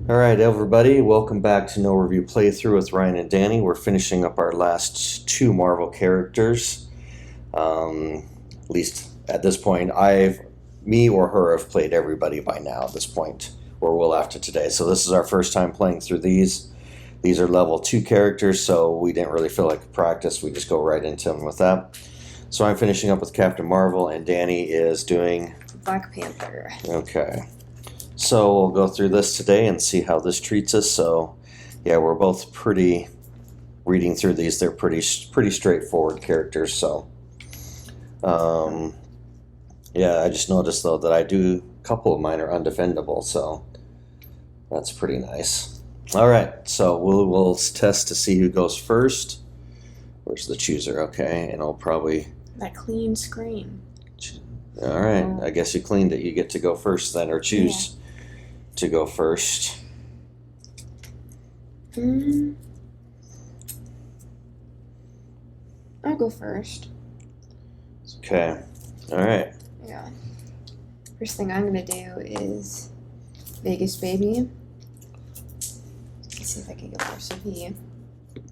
All right, everybody, welcome back to No Review Playthrough with Ryan and Danny. We're finishing up our last two Marvel characters. At least at this point, me or her have played everybody by now at this point, or will after today. So this is our first time playing through these. These are level 2 characters, so we didn't really feel like practice. We just go right into them with that. So I'm finishing up with Captain Marvel, and Danny is doing Black Panther. Okay. So we'll go through this today and see how this treats us. So, yeah, we're both reading through these. They're pretty straightforward characters. So, yeah, I just noticed though that a couple of mine are undefendable. So that's pretty nice. All right, so we'll test to see who goes first. Where's the chooser? Okay, and I'll probably that clean screen. All right, I guess you cleaned it. You get to go first then, or choose to go first. I'll go first. Okay. All right. Yeah. First thing I'm gonna do is Vegas Baby. Let's see if I can get more CP.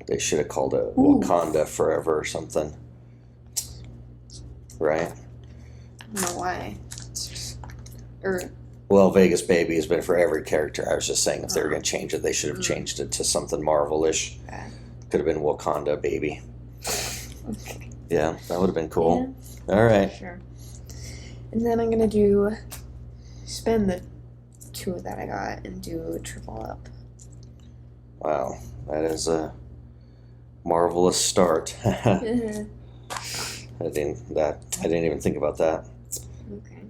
They should have called it Wakanda Forever or something. Right? I don't know why. Well, Vegas Baby has been for every character. I was just saying if they were going to change it, they should have changed it to something Marvel-ish. Could have been Wakanda Baby. Okay. Yeah, that would have been cool. Yeah. All right. Sure. And then I'm going to spend the 2 that I got and do a triple up. Wow, that is a marvelous start. I didn't even think about that. Okay.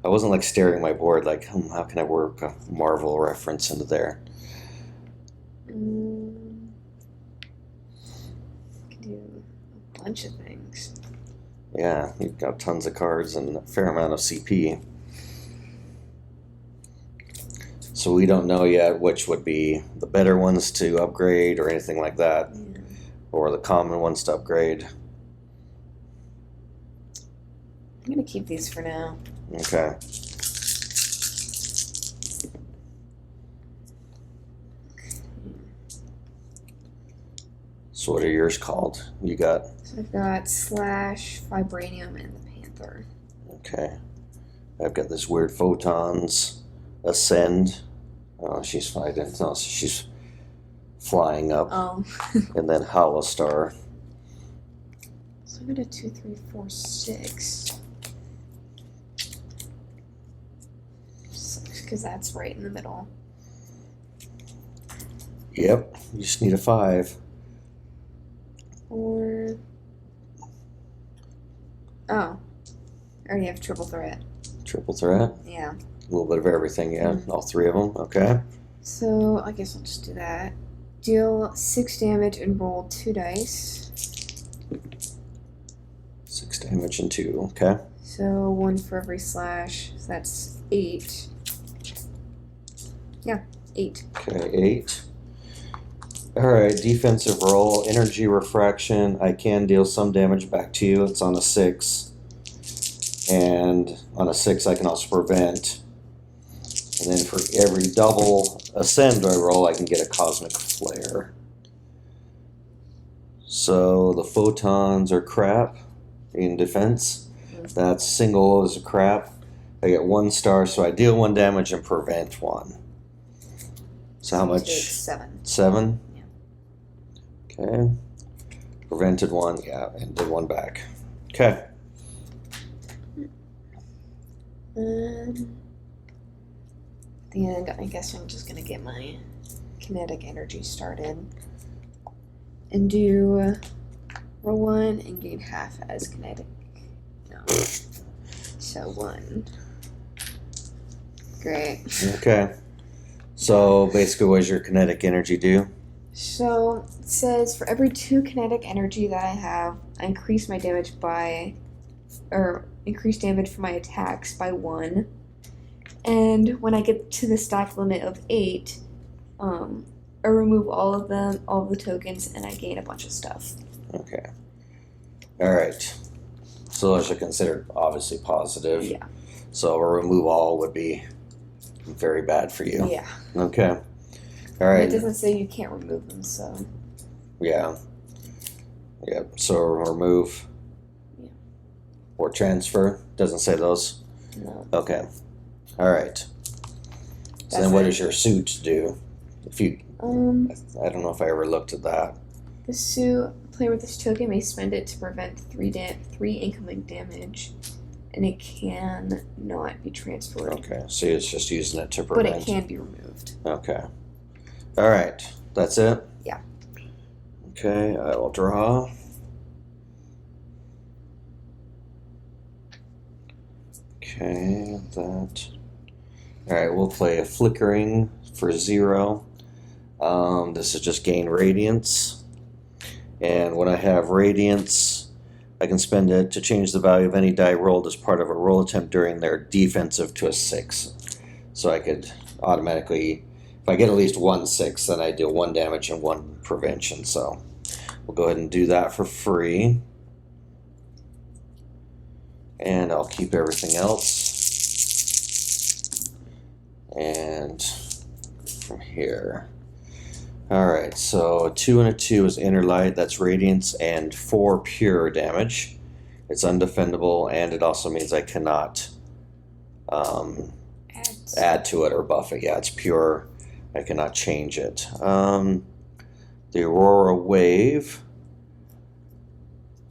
I wasn't like staring at my board like, how can I work a Marvel reference into there? I can do a bunch of things. Yeah, you've got tons of cards and a fair amount of CP. So we don't know yet which would be the better ones to upgrade or anything like that. Yeah. Or the common ones to upgrade. I'm going to keep these for now. Okay. So what are yours called? You got? So I've got Slash, Vibranium, and the Panther. Okay. I've got this weird Photons, Ascend. Oh, she's fighting. No, she's flying up. Oh. And then Holostar. So I'm going to 2, 3, 4, 6. Because that's right in the middle. Yep. You just need a 5. Or... Oh. I already have triple threat. Triple threat? Yeah. A little bit of everything, yeah. All 3 of them, okay. So, I guess I'll just do that. Deal 6 damage and roll 2 dice. 6 damage and 2, okay. So, 1 for every slash. So that's 8. Yeah, 8. Okay, 8. Alright, defensive roll, energy refraction. I can deal some damage back to you. It's on a 6. And on a 6 I can also prevent. And then for every double ascend I roll, I can get a cosmic flare. So the photons are crap in defense. That single is a crap. I get 1 star, so I deal 1 damage and prevent 1. So how much? 7. 7? Yeah. Okay. Prevented 1, yeah, and did 1 back. Okay. At the end, I guess I'm just going to get my kinetic energy started. And do roll 1 and gain half as kinetic. No. So 1. Great. Okay. So basically, what does your kinetic energy do? So it says for every 2 kinetic energy that I have, I increase my damage increase damage for my attacks by 1. And when I get to the stack limit of 8, I remove all of the tokens, and I gain a bunch of stuff. Okay. Alright. So those are considered obviously positive. Yeah. So a remove all would be very bad for you. Yeah. Okay. All And right. it doesn't say you can't remove them, so. Yeah. Yeah. So remove. Yeah. Or transfer. Doesn't say those. No. Okay. All right. So That's then, what it. does your suit do? If you, I don't know if I ever looked at that. The suit, player with this token may spend it to prevent 3 incoming damage, and it can not be transferred. Okay. So it's just using it to But prevent. it can be removed. Okay. All right. That's it. Yeah. Okay. I will draw. Okay. That. All right. We'll play a flickering for 0. This is just gain radiance. And when I have radiance, I can spend it to change the value of any die rolled as part of a roll attempt during their defensive to a 6. So I could automatically, if I get at least 1 6, then I deal 1 damage and 1 prevention. So we'll go ahead and do that for free. And I'll keep everything else. And from here. Alright, so a 2 and a 2 is inner light, that's radiance, and 4 pure damage. It's undefendable, and it also means I cannot add to it or buff it. Yeah, it's pure. I cannot change it. The Aurora Wave.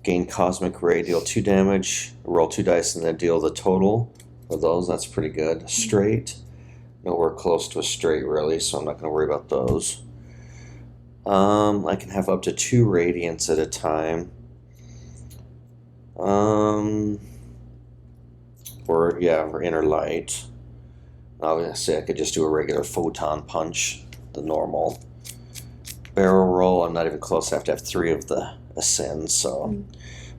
Gain Cosmic Ray, deal 2 damage, roll 2 dice, and then deal the total of those. That's pretty good. Straight. Nowhere close to a straight, really, so I'm not going to worry about those. I can have up to 2 radiance at a time. Or inner light. Obviously, I could just do a regular photon punch, the normal. Barrel roll, I'm not even close. I have to have 3 of the ascends, so.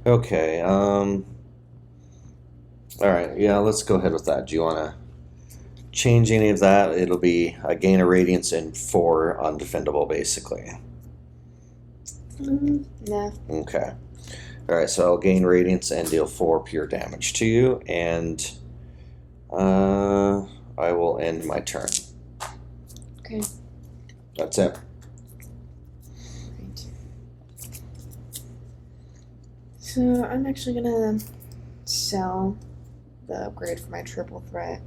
Okay, alright, yeah, let's go ahead with that. Do you want to change any of that? It'll be a gain of radiance and 4 undefendable, basically. Nah. Okay. Alright, so I'll gain radiance and deal 4 pure damage to you, and I will end my turn. Okay. That's it. Right. So I'm actually gonna sell the upgrade for my triple threat.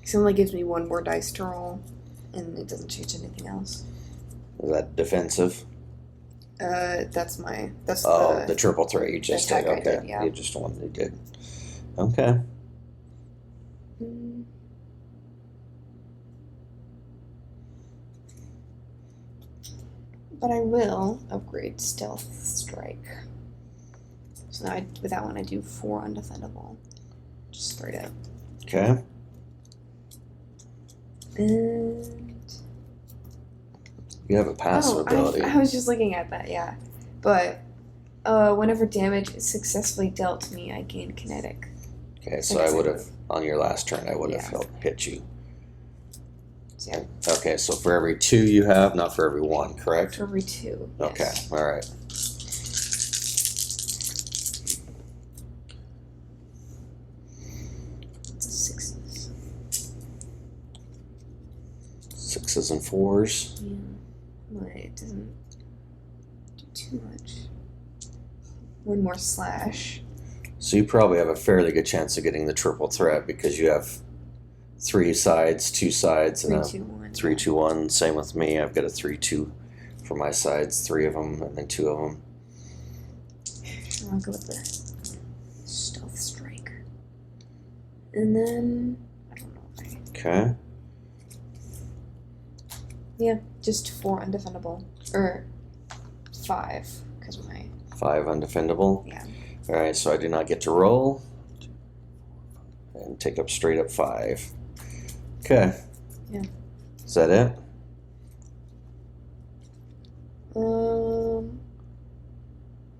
It only gives me 1 more dice to roll, and it doesn't change anything else. Is that defensive? That's the triple threat you just did. attack I Okay, did, yeah. you just the one you did. Okay. But I will upgrade Stealth Strike. So now with that one I do 4 undefendable. Just straight up. Okay. And You have a passive ability. I was just looking at that, yeah. But whenever damage is successfully dealt to me, I gain kinetic. Okay, so I would have, on your last turn, I would have hit you. So, yeah. Okay, so for every 2 you have, not for every 1, correct? For every 2. Okay, Yes. alright. It's a 6s. 6s and 4s. Yeah. But it doesn't do too much. 1 more slash. So you probably have a fairly good chance of getting the triple threat because you have 3 sides, 2 sides, 3, and 2, 1. 3, 2, 1. Same with me. I've got a 3, 2 for my sides, 3 of them, and then 2 of them. I'll go with the Stealth Strike. And then I don't know if I. Okay. Yeah, just 4 undefendable. Or 5, because my. 5 undefendable. Yeah. Alright, so I do not get to roll. And take up straight up 5. Okay. Yeah. Is that it?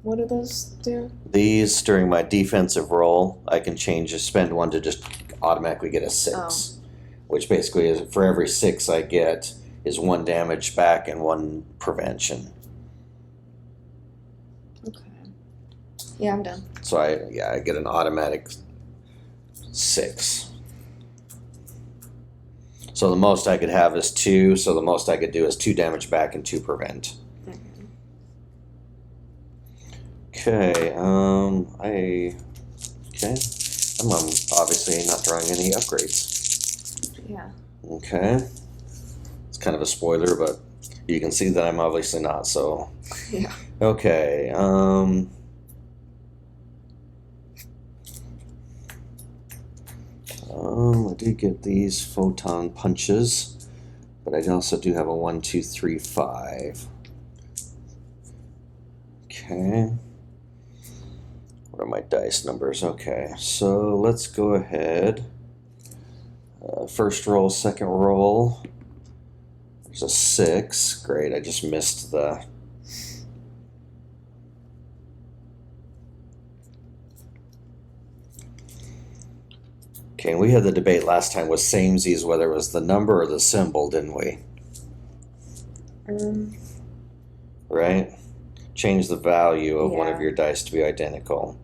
What do those do? These, during my defensive roll, I can spend 1 to just automatically get a 6. Which basically is, for every 6 I get, is 1 damage back and 1 prevention. Okay. Yeah, I'm done. So I get an automatic 6. So the most I could have is 2. So the most I could do is 2 damage back and 2 prevent. Okay. Okay. I'm obviously not drawing any upgrades. Yeah. Okay. It's kind of a spoiler, but you can see that I'm obviously not. So. Yeah. Okay. I do get these photon punches, but I also do have a 1, 2, 3, 5. Okay. What are my dice numbers? Okay, so let's go ahead. First roll, second roll. There's a 6. Great, I just missed the. Okay, and we had the debate last time with samesies whether it was the number or the symbol, didn't we? Right? Change the value of one of your dice to be identical.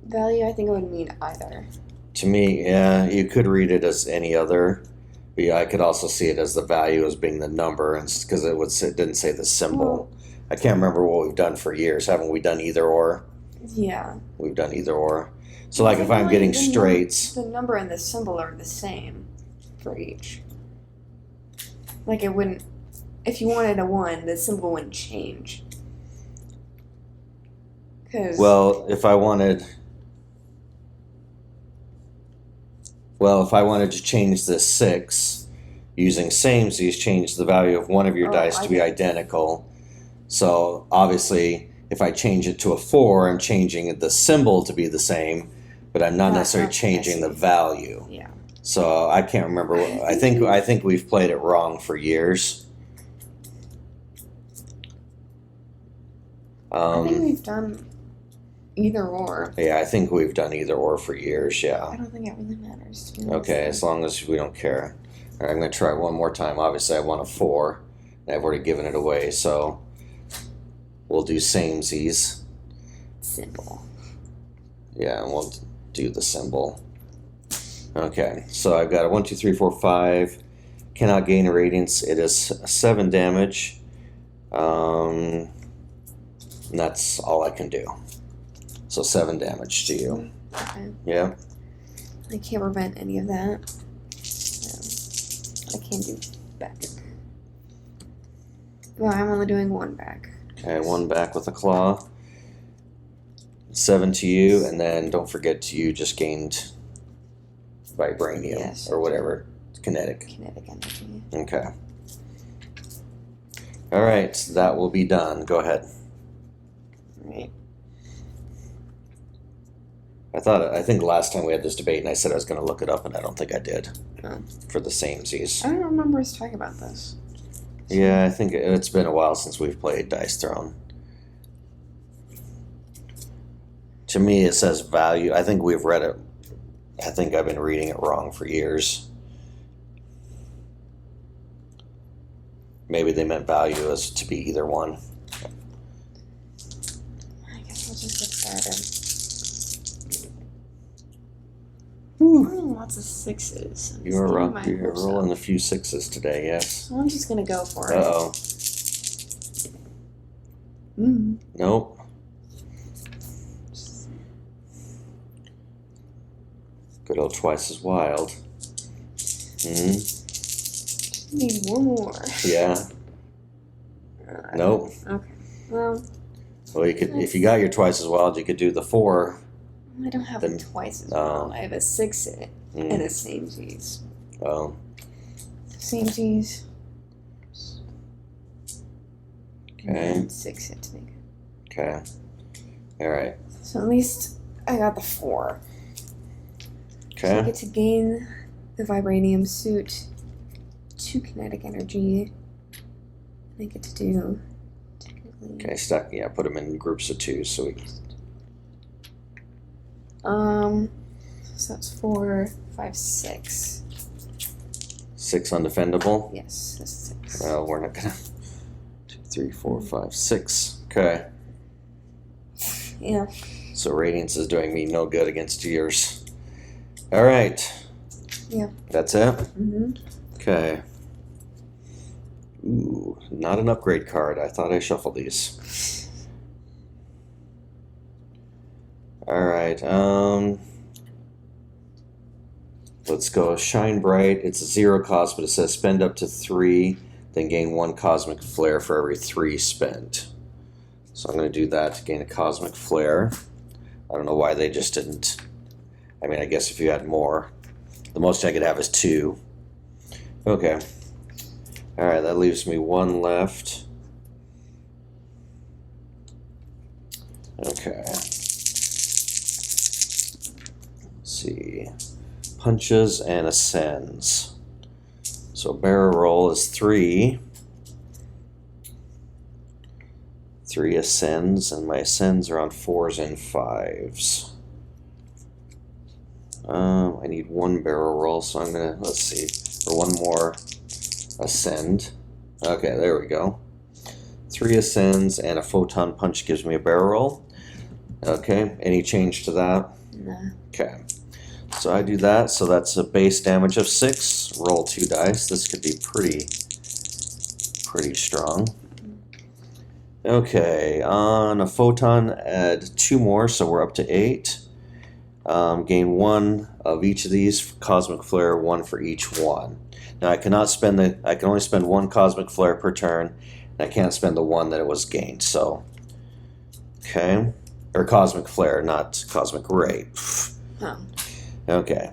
Value, I think it would mean either. To me, yeah, you could read it as any other. But yeah, I could also see it as the value as being the number, because it didn't say the symbol. I can't remember what we've done for years. Haven't we done either or? Yeah. We've done either or. So like if I'm getting straights. The number and the symbol are the same for each. Like it wouldn't, if you wanted a 1, the symbol wouldn't change. Well, if I wanted to change this 6, using samesies, change the value of one of your dice to be identical. So obviously, if I change it to a 4, I'm changing the symbol to be the same, but I'm not necessarily changing the value. Yeah. So I can't remember. I think we've played it wrong for years. I think we've done either or. Yeah, I think we've done either or for years. Yeah. I don't think it really matters. To be Okay, as long as we don't care. All right, I'm going to try one more time. Obviously, I want a 4, and I've already given it away, so we'll do samesies. Symbol. Yeah, and we'll do the symbol. Okay, so I've got a 1, 2, 3, 4, 5. Cannot gain radiance. It is 7 damage. And that's all I can do. So 7 damage to you. Okay. Yeah. I can't prevent any of that. So I can't do back. Well, I'm only doing 1 back. Okay, 1 back with a claw. 7 to you, and then don't forget you just gained vibranium or whatever. It's kinetic. Kinetic energy. Okay. All right, that will be done. Go ahead. Right. I think last time we had this debate, and I said I was going to look it up, and I don't think I did. Oh. For the samesies. I don't remember us talking about this. Yeah, I think it's been a while since we've played Dice Throne. To me, it says value. I think we've read it. I think I've been reading it wrong for years. Maybe they meant value as to be either one. I guess we'll just get started. Lots of 6s. You're rolling a few 6s today, yes. So I'm just gonna go for it. Uh-oh. Nope. Good old Twice as Wild. Need 1 more. Yeah. Nope. Okay. Well, you could, if you got your Twice as Wild, you could do the 4. I don't have Twice as Wild. I have a 6 and a samesies. Oh. Samesies. Okay. And 6 hits me. Okay. All right. So at least I got the 4. Okay. So I get to gain the vibranium suit, 2 kinetic energy. I get to do technically. Okay, put them in groups of 2 so we. So that's 4, 5, 6. 6 undefendable. Yes, that's 6. Well, we're not gonna. 2, 3, 4, 5, 6. Okay. Yeah. So Radiance is doing me no good against yours. All right. Yeah. That's it? Mm-hmm. Okay. Ooh, not an upgrade card. I thought I shuffled these. Alright, let's go Shine Bright. It's a 0 cost, but it says spend up to 3, then gain 1 Cosmic Flare for every 3 spent. So I'm going to do that to gain a Cosmic Flare. I don't know why they just didn't. I mean, I guess if you had more. The most I could have is 2. Okay. Alright, that leaves me 1 left. Okay. Let's see. Punches and ascends. So barrel roll is 3. 3 ascends, and my ascends are on 4s and 5s. I need 1 barrel roll, so I'm gonna, let's see, for 1 more ascend. Okay, there we go. 3 ascends and a photon punch gives me a barrel roll. Okay, any change to that? No. Okay, so I do that, so that's a base damage of 6. Roll 2 dice. This could be pretty strong. Okay, on a photon, add 2 more, so we're up to 8. Gain 1 of each of these Cosmic Flare, 1 for each one. Now I cannot spend I can only spend 1 Cosmic Flare per turn, and I can't spend the 1 that it was gained, so. Okay. Or Cosmic Flare, not Cosmic Ray. Huh. Okay.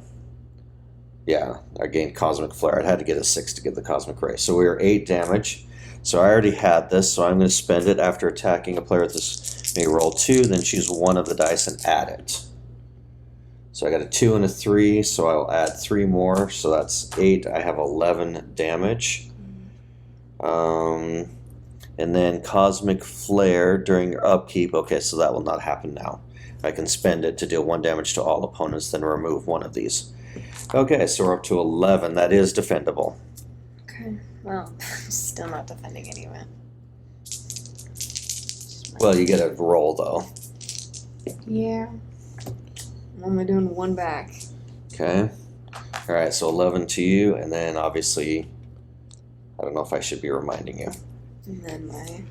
Yeah, I gained Cosmic Flare. I had to get a 6 to get the Cosmic Ray. So we are 8 damage. So I already had this, so I'm going to spend it after attacking a player with this. May roll 2, then choose 1 of the dice and add it. So I got a 2 and a 3, so I'll add 3 more, so that's 8. I have 11 damage. And then Cosmic Flare during your upkeep. Okay, so that will not happen now. I can spend it to deal 1 damage to all opponents, then remove 1 of these. Okay, so we're up to 11. That is defendable. Okay. Well, still not defending anyway. Well, you get a roll, though. Yeah. I'm only doing 1 back. Okay. Alright, so 11 to you, and then obviously, I don't know if I should be reminding you. And then my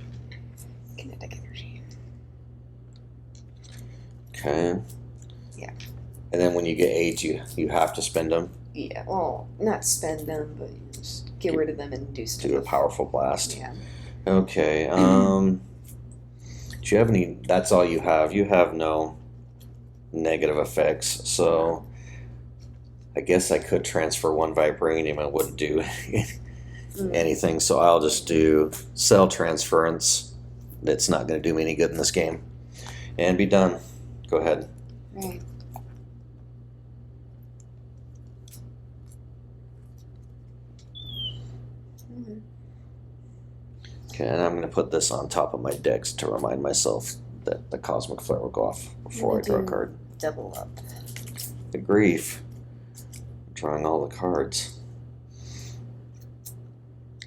kinetic energy. Okay. Yeah. And then when you get 8, you have to spend them Yeah, well, not spend them, but just get rid of them and do stuff. to do a powerful blast. Yeah. Okay, do you have any, that's all you have. You have no negative effects, so I guess I could transfer 1 Vibranium and it wouldn't do anything, so I'll just do cell transference. It's not going to do me any good in this game. And be done. Go ahead. Right. Okay, and I'm going to put this on top of my decks to remind myself that the Cosmic Flare will go off before I draw a card. Double up. Good grief. I'm drawing all the cards.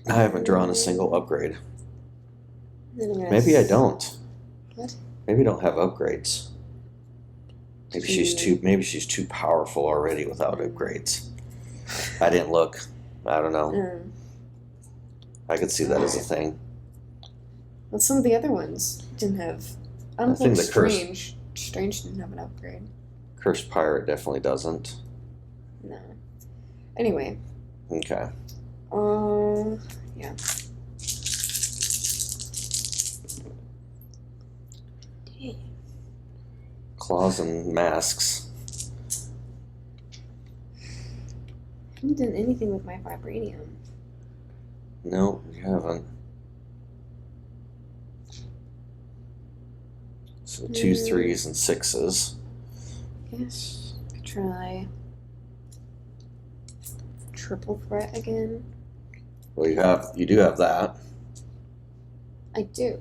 I haven't drawn a single upgrade. Maybe I don't. What? Maybe I don't have upgrades. Maybe she's too powerful already without upgrades. I didn't look. I don't know. I could see that as a thing. Well, some of the other ones didn't have. I don't think Strange didn't have an upgrade. Cursed Pirate definitely doesn't. No. Anyway. Okay. Yeah. Claws and masks. I haven't done anything with my vibranium. No, you haven't. So 2 3s and 6s. Yes. Could try triple threat again. Well, you do have that. I do.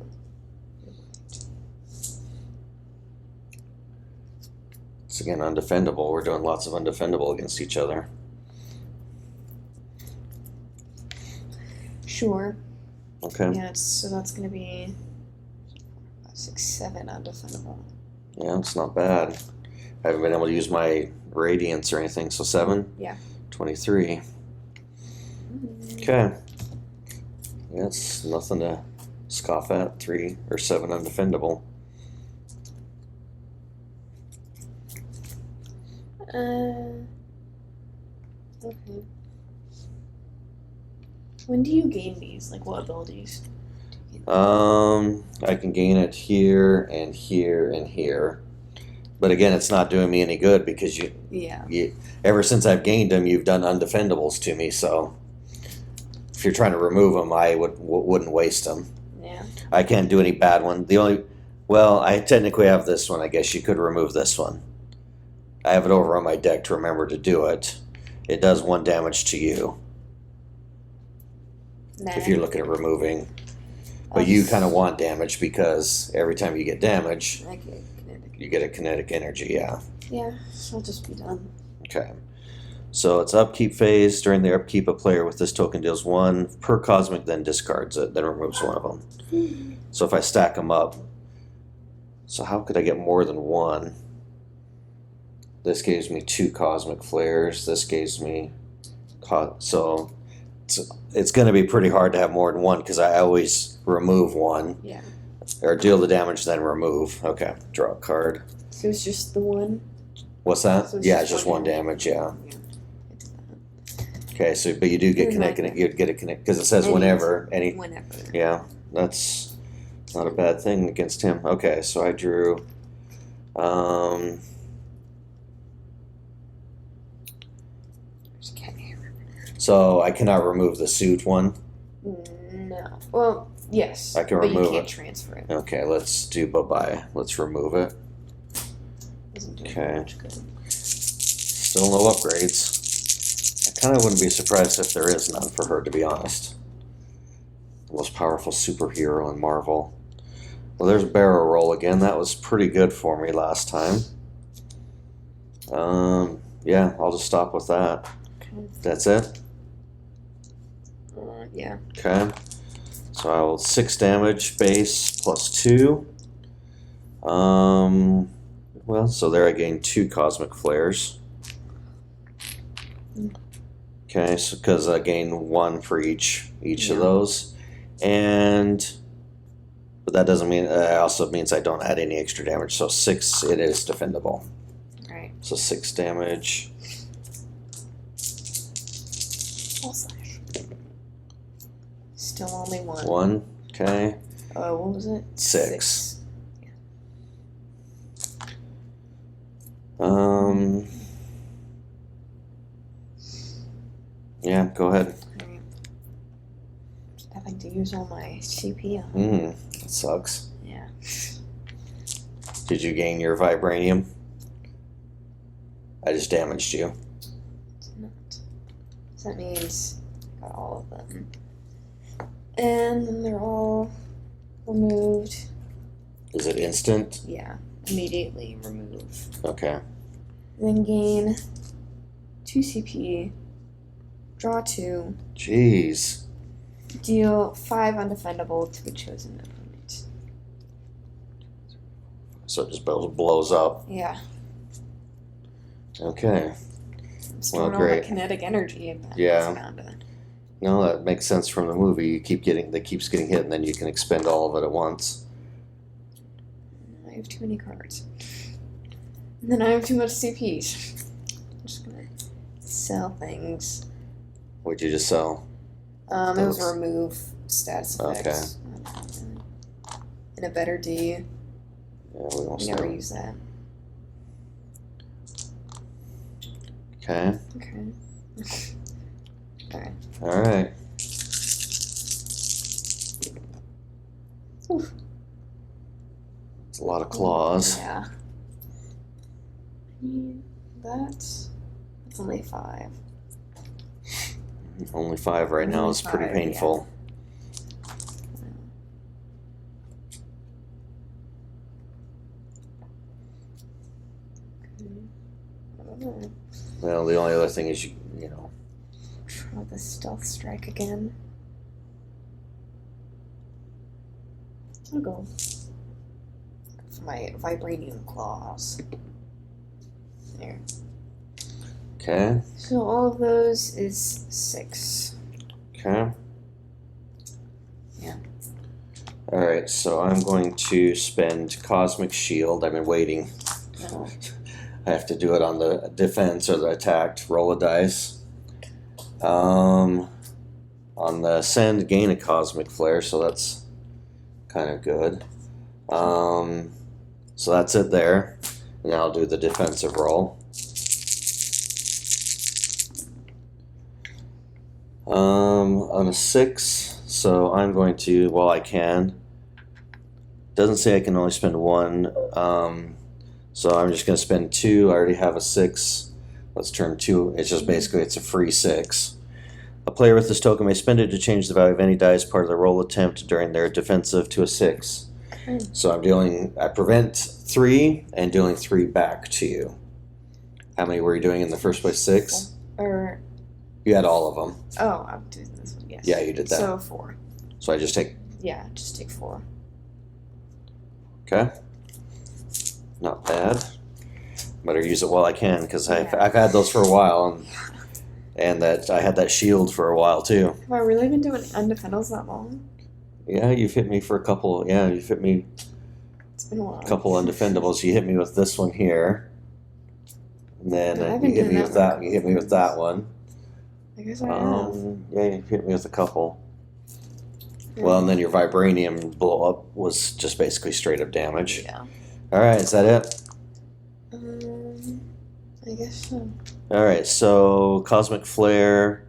It's again undefendable. We're doing lots of undefendable against each other. Sure. Okay. Yeah, so that's gonna be 6, 7 undefendable. Yeah, it's not bad. I haven't been able to use my radiance or anything, so 7? Yeah. 23. Okay. That's nothing to scoff at. 3 or 7 undefendable. Okay. When do you gain these? Like, what abilities? I can gain it here and here and here. But again, it's not doing me any good because you ever since I've gained them, you've done undefendables to me. So if you're trying to remove them, I wouldn't waste them. Yeah. I can't do any bad one. Well, I technically have this one. I guess you could remove this one. I have it over on my deck to remember to do it. It does 1 damage to you if you're looking at removing. But you kind of want damage because every time you get damage, you get a kinetic energy, yeah. Yeah, so I'll just be done. Okay. So it's upkeep phase. During the upkeep, a player with this token deals 1 per cosmic, then discards it, then removes 1 of them. So if I stack them up, so how could I get more than 1? This gives me 2 cosmic flares. This gives me... So it's going to be pretty hard to have more than 1 because I always remove 1. Yeah. Or deal the damage, then remove. Okay, draw a card. So it's just the 1? What's that? So it's just 1 damage, yeah. Okay, so but you do get connected. You'd get a connect because it says whenever. Whenever. Yeah, that's not a bad thing against him. Okay, so I drew. So I cannot remove the suit one. No. Well, yes. I can but remove you can't it. Transfer it. Okay, let's do bye-bye. Let's remove it. Doesn't do Okay. much good. Still no upgrades. I kind of wouldn't be surprised if there is none for her, to be honest. The most powerful superhero in Marvel. Well, there's barrel roll again. That was pretty good for me last time. Yeah, I'll just stop with that. Okay. That's it? Yeah. Okay. So I will 6 damage base plus 2. Well, so there I gain 2 cosmic flares. Okay, so because I gain 1 for each of those, but that doesn't mean. Also means I don't add any extra damage. So 6, it is defendable. Right. So 6 damage. Full slash. Still only 1. 1. Okay. What was it? 6. Yeah, go ahead. Right. Just having to use all my CP. That sucks. Yeah. Did you gain your vibranium? I just damaged you. It's not. So that means I got all of them. And then they're all removed. Is it instant? Yeah. Immediately remove. Okay. Then gain 2 CP. Draw 2. Jeez. Deal 5 undefendable to a chosen opponent. So it just blows up. Yeah. Okay. I'm storing all great. the kinetic energy. Yeah. No, that makes sense from the movie. You keep getting, that keeps getting hit, and then you can expend all of it at once. I have too many cards. And then I have too much CPs. I'm just gonna sell things. What'd you just sell? It was remove status effects. Okay. And a better D. Yeah, we won't Never sell. use that. Okay. Okay. Alright. All right. Oof. It's a lot of claws. Yeah. That's only 5. Only 5 right now Only is pretty 5, painful. Okay. Well, the only other thing is you know. Try the stealth strike again. I'll go for my vibranium claws. There. Okay. So all of those is 6. Okay. Yeah. All right. So I'm going to spend Cosmic Shield. I've been waiting. No. I have to do it on the defense or the attacked. Roll a dice. On the send, gain a Cosmic Flare. So that's kind of good. So that's it there. And I'll do the defensive roll. On a 6, so I'm going to, well, I can. Doesn't say I can only spend 1. So I'm just going to spend 2. I already have a 6. Let's turn 2. It's just basically, it's a free 6. A player with this token may spend it to change the value of any die as part of the roll attempt during their defensive to a 6. Okay. So I prevent 3 and dealing 3 back to you. How many were you doing in the first place? 6? Or You had all of them. oh, I'm doing this one. Yes. Yeah, you did that. So 4. So I just take, Yeah, just take 4. okay. Not bad. Better use it while I can, because Yeah. I've had those for a while, and that I had that shield for a while too. Have I really been doing undefendables that long? Yeah, you've hit me for a couple. Yeah, you've hit me It's been a while. a couple undefendables. You hit me with this one here, and then I've you been hit doing me that with one a that. You hit me with that one. I guess I have. Yeah, you hit me with a couple. Well, and then your vibranium blow up was just basically straight up damage. Yeah. All right, is that it? I guess so. All right, so Cosmic Flare.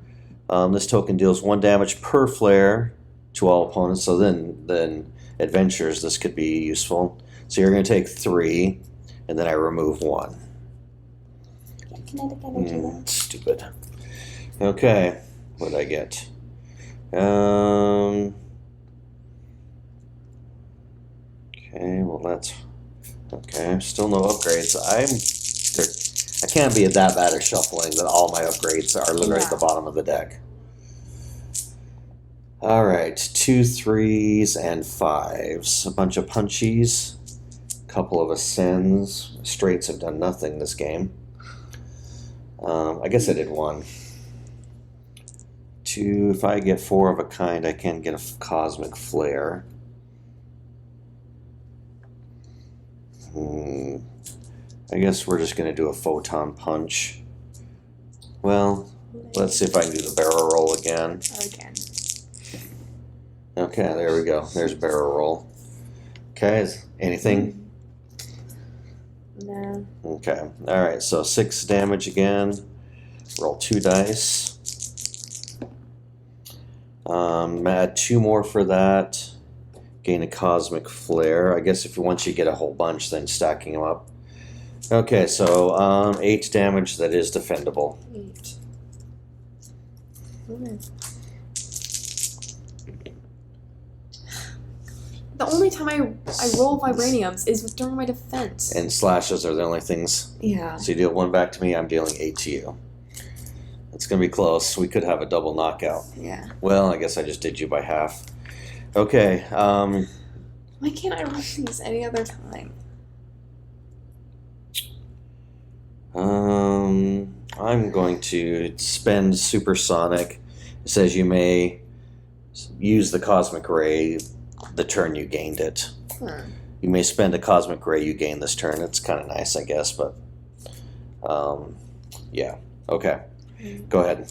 This token deals 1 damage per flare to all opponents. So then adventures, this could be useful. So you're going to take 3, and then I remove 1. Kinetic energy. Stupid. Okay, what did I get? Okay, well that's okay. Still no upgrades. I can't be that bad at shuffling that all my upgrades are literally at the bottom of the deck. All right, 2 3s and 5s. A bunch of punchies. A couple of ascends. Straights have done nothing this game. I guess I did 1. 2. If I get 4 of a kind, I can get a Cosmic Flare. I guess we're just going to do a Photon Punch. Well, let's see if I can do the barrel roll again. Again. Okay, there we go. There's a barrel roll. Okay, anything? No. Okay, alright, so 6 damage again. Roll 2 dice. Add 2 more for that. Gain a Cosmic Flare. I guess if once you get a whole bunch, then stacking them up. Okay, so 8 damage that is defendable. 8. Okay. The only time I roll vibraniums is during my defense. And slashes are the only things. Yeah. So you deal 1 back to me, I'm dealing 8 to you. It's going to be close. We could have a double knockout. Yeah. Well, I guess I just did you by half. Okay. Why can't I roll these any other time? I'm going to spend Supersonic. It says you may use the Cosmic Ray the turn you gained it. You may spend a Cosmic Ray you gain this turn. It's kind of nice, I guess, but yeah. Okay. Go ahead.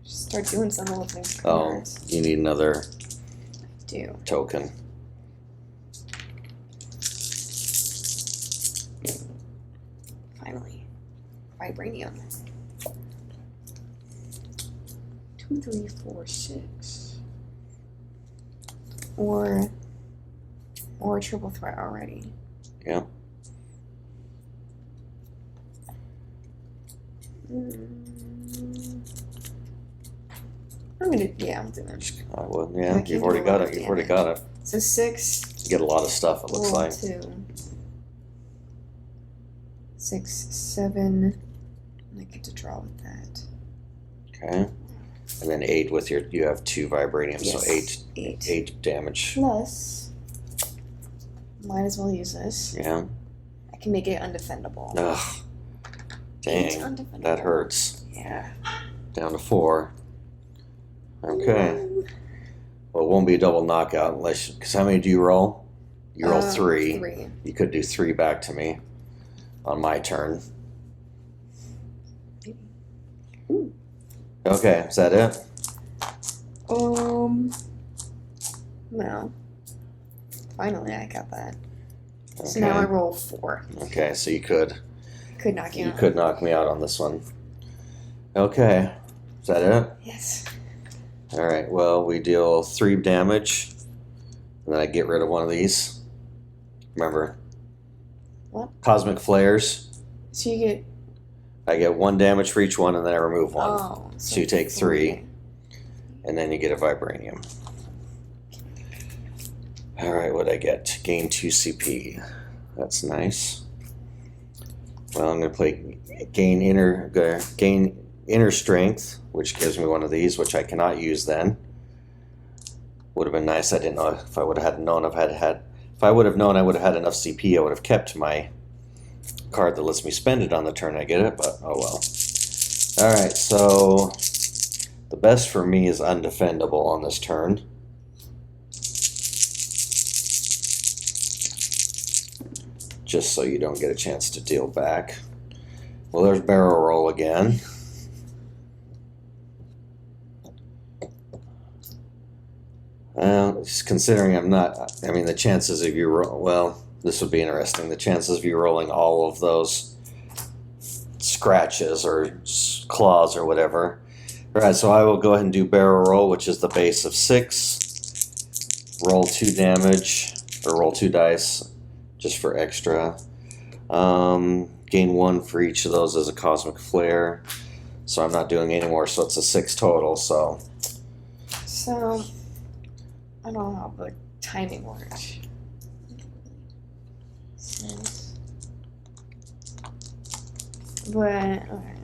Start doing something with my Oh, cards. you need another Do. token. Finally. Vibranium. 2, 3, 4, 6. Or triple threat already. Yeah. I'm do that. I would. I Yeah, can't you've do already a got lot it. of You've already got it. So 6. You get a lot of stuff, it looks roll like. 2. 6, 7. I get to draw with that. Okay. And then 8 with you have 2 vibranium, Yes, so 8 8. 8 damage. Plus Might as well use this. Yeah. I can make it undefendable. Ugh. It's Dang. undefendable. That hurts. Yeah. Down to 4. Okay. Well, it won't be a double knockout unless. Because how many do you roll? You roll 3. 3. You could do 3 back to me on my turn. Ooh. Okay, is that it? No. Finally, I got that. Okay. So now I roll 4. Okay, so you could knock you out. could knock me out on this one. Okay, is that it? Yes. All right. Well, we deal 3 damage, and then I get rid of one of these. Remember? What? Cosmic flares. So you get. I get 1 damage for each one, and then I remove 1. Oh. So you take 3, and then you get a vibranium. All right, what'd I get? Gain 2 CP. That's nice. Well, I'm gonna play gain inner strength, which gives me one of these, which I cannot use then. Would have been nice. I didn't know if I would have known. If I would have known I would have had enough CP, I would have kept my card that lets me spend it on the turn I get it. But oh well. All right, so the best for me is undefendable on this turn. Just so you don't get a chance to deal back. Well, there's barrel roll again. Just considering I'm not, I mean, the chances of you well, this would be interesting. The chances of you rolling all of those scratches or claws or whatever. All right, so I will go ahead and do barrel roll, which is the base of 6. Roll 2 damage, or roll 2 dice, just for extra. Gain 1 for each of those as a cosmic flare. So I'm not doing any more, so it's a 6 total, so. So, I don't know how the timing works. But, okay.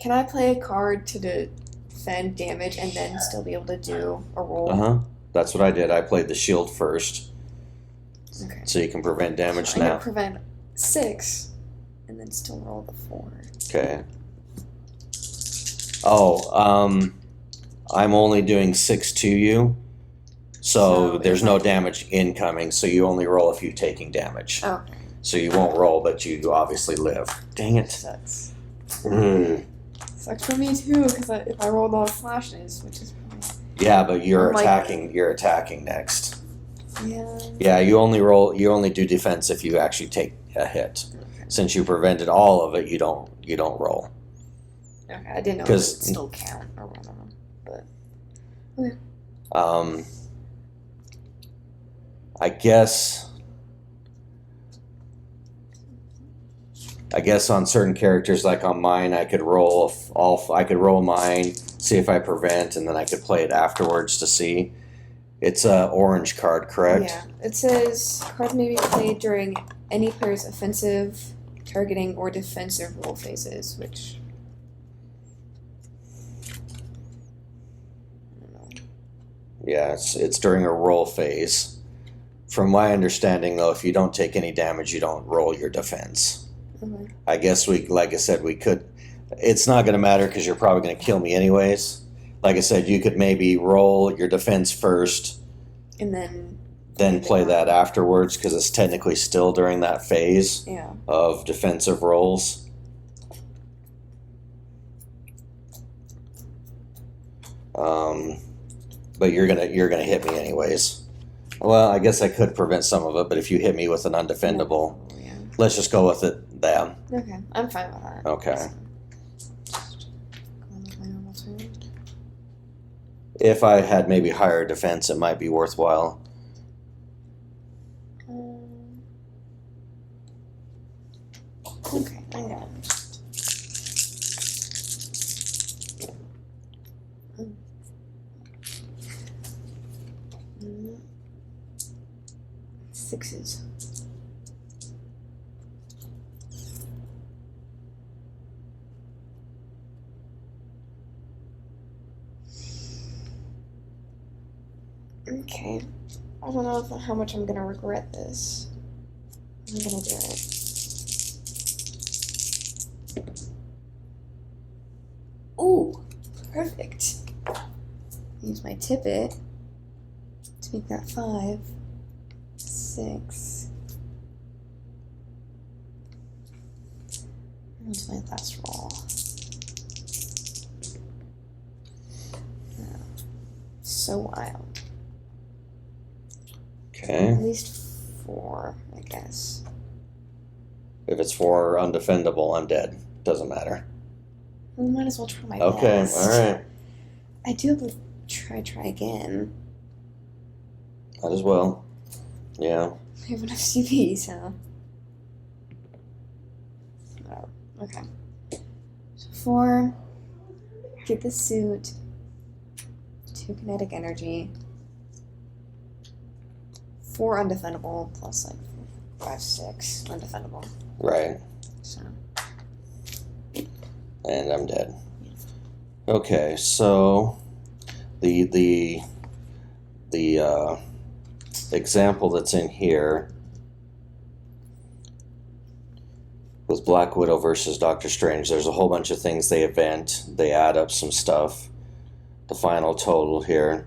Can I play a card to defend damage and then still be able to do a roll? Uh-huh. That's what I did. I played the shield first. Okay. So you can prevent damage So I now. can prevent 6 and then still roll the 4. Okay. Oh, I'm only doing 6 to you. So there's no damage incoming, so you only roll if you're taking damage. Oh. So you won't roll, but you obviously live. Dang it. Sucks. Mm. Sucks for me too, because if I rolled all flashes, which is probably... Yeah, but you're Unlikely. attacking. You're attacking next. Yeah. Yeah, you only do defense if you actually take a hit. Okay. Since you prevented all of it, you don't roll. Okay, I didn't know it would still count or whatever, but okay. I guess on certain characters, like on mine, I could roll mine, see if I prevent, and then I could play it afterwards to see. It's a orange card, correct? Yeah, it says cards may be played during any player's offensive, targeting, or defensive roll phases, which I don't know. Yeah, it's during a roll phase. From my understanding, though, if you don't take any damage, you don't roll your defense. Okay. I guess like I said, we could. It's not going to matter because you're probably going to kill me anyways. Like I said, you could maybe roll your defense first, And then play that afterwards because it's technically still during that phase Yeah. of defensive rolls. But you're gonna hit me anyways. Well, I guess I could prevent some of it, but if you hit me with an undefendable, Yeah. let's just go with it. Them. Okay, I'm fine with that. Okay. So, just go on with my normal turn. If I had maybe higher defense, it might be worthwhile. Okay, I got it. Sixes. Okay. I don't know how much I'm gonna regret this. I'm gonna do it. Ooh, perfect. Use my tippet to make that 5, 6. What's my last roll? Oh, so wild. Okay. At least 4, I guess. If it's 4 undefendable, I'm dead. Doesn't matter. We might as well try my Okay, best. alright. I do have to try again. Might as well. Yeah. I have enough CP, so. Oh, okay. So 4, get the suit, 2 kinetic energy, 4 undefendable, plus like 5, 6 undefendable. Right. So. And I'm dead. Okay, so the example that's in here with Black Widow versus Doctor Strange, there's a whole bunch of things they event. They add up some stuff. The final total here.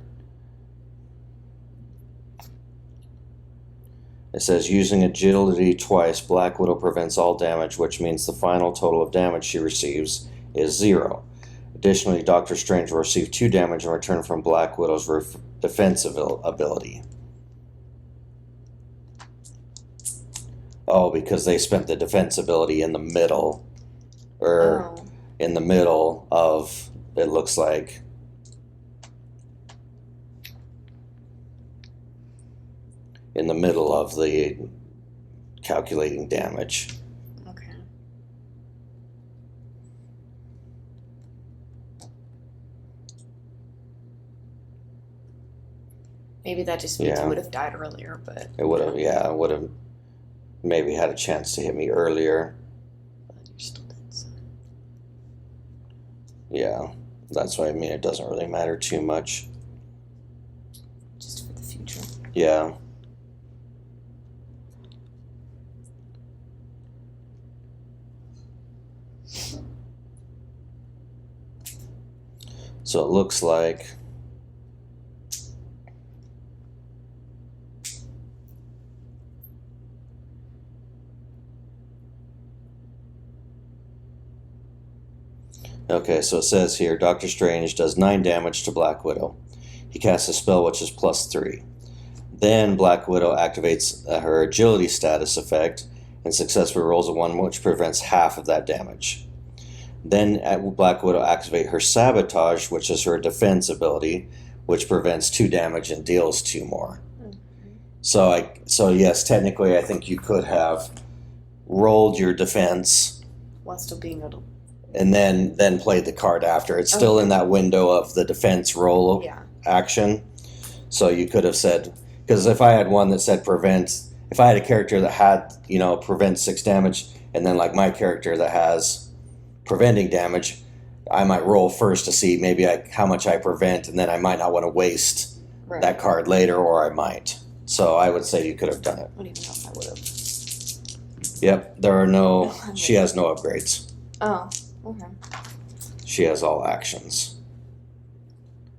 It says using agility twice, Black Widow prevents all damage, which means the final total of damage she receives is 0. Additionally, Doctor Strange will receive 2 damage in return from Black Widow's defensive ability. Oh, because they spent the defense ability in the middle. In the middle of, it looks like, in the middle of the calculating damage. Okay. Maybe that just means Yeah. you would have died earlier, but. It would have, yeah, it would have maybe had a chance to hit me earlier. But you're still dead, so. Yeah, that's what I mean. It doesn't really matter too much. Just for the future. Yeah. So it looks like okay, so it says here, Doctor Strange does 9 damage to Black Widow. He casts a spell which is +3. Then Black Widow activates her agility status effect and successfully rolls a 1 which prevents half of that damage. Then Black Widow activates her sabotage, which is her defense ability, which prevents 2 damage and deals 2 more. Okay. So yes, technically I think you could have rolled your defense While still being able to. and then played the card after. It's still in that window of the defense roll action. So you could have said, because if I had one that said prevent, if I had a character that had, prevent 6 damage, and then like my character that has preventing damage, I might roll first to see maybe how much I prevent, and then I might not want to waste that card later, or I might. So I would say you could have done it. I don't even know if I would have. Yep, there are no, she has no upgrades. Oh, okay. She has all actions.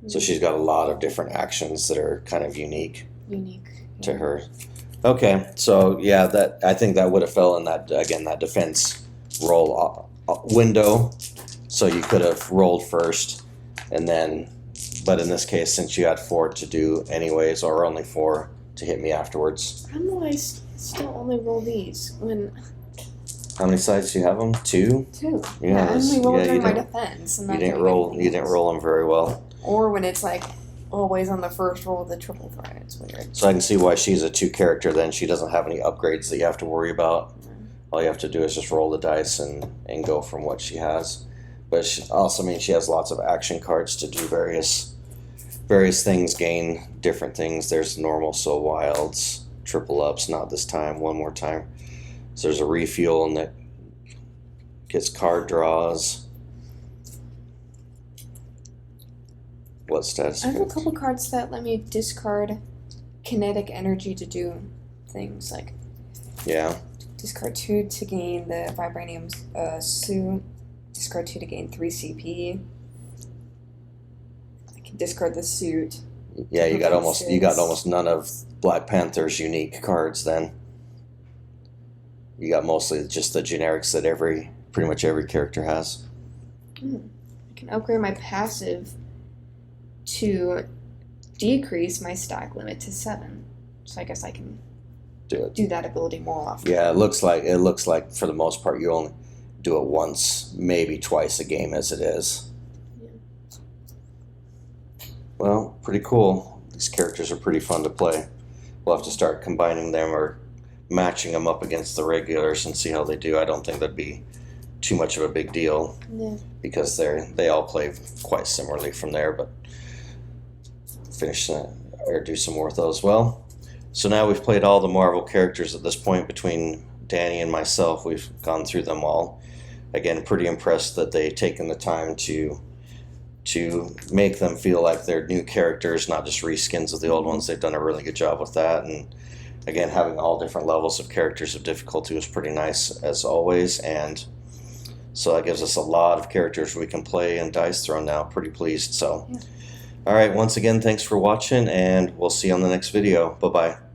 So she's got a lot of different actions that are kind of unique to her. Okay, so yeah, that I think that would have fell in that, again, that defense roll window. So you could have rolled first, and then, but in this case, since you had 4 to do anyways, or only 4 to hit me afterwards. How do I still only roll these when? How many sides do you have them? 2? 2. Yeah, I only rolled during my didn't- defense. And You didn't roll them very well. Or when it's like always on the first roll of the triple threat. It's weird. So I can see why she's a 2 character then. She doesn't have any upgrades that you have to worry about. All you have to do is just roll the dice and go from what she has. But she also means she has lots of action cards to do various things, gain different things. There's normal, so wilds, triple ups, not this time, one more time. So there's a refuel and that gets card draws. What status? I have a couple cards that let me discard kinetic energy to do things like. Yeah. Discard 2 to gain the Vibranium suit. Discard 2 to gain 3 CP. I can discard the suit. Yeah, you got almost none of Black Panther's unique cards then. You got mostly just the generics that pretty much every character has. I can upgrade my passive to decrease my stack limit to 7. So I guess I can do that ability more often. Yeah, it looks like for the most part you only do it once, maybe twice a game as it is. Yeah. Well, pretty cool. These characters are pretty fun to play. We'll have to start combining them or matching them up against the regulars and see how they do. I don't think that'd be too much of a big deal. Yeah. Because they all play quite similarly from there, but finish or do some more of those. Well, so now we've played all the Marvel characters at this point between Danny and myself. We've gone through them all. Again, pretty impressed that they've taken the time to make them feel like they're new characters, not just reskins of the old ones. They've done a really good job with that. And again, having all different levels of characters of difficulty was pretty nice as always. And so that gives us a lot of characters we can play and dice throw now. Pretty pleased. So, yeah. All right. Once again, thanks for watching, and we'll see you on the next video. Bye-bye.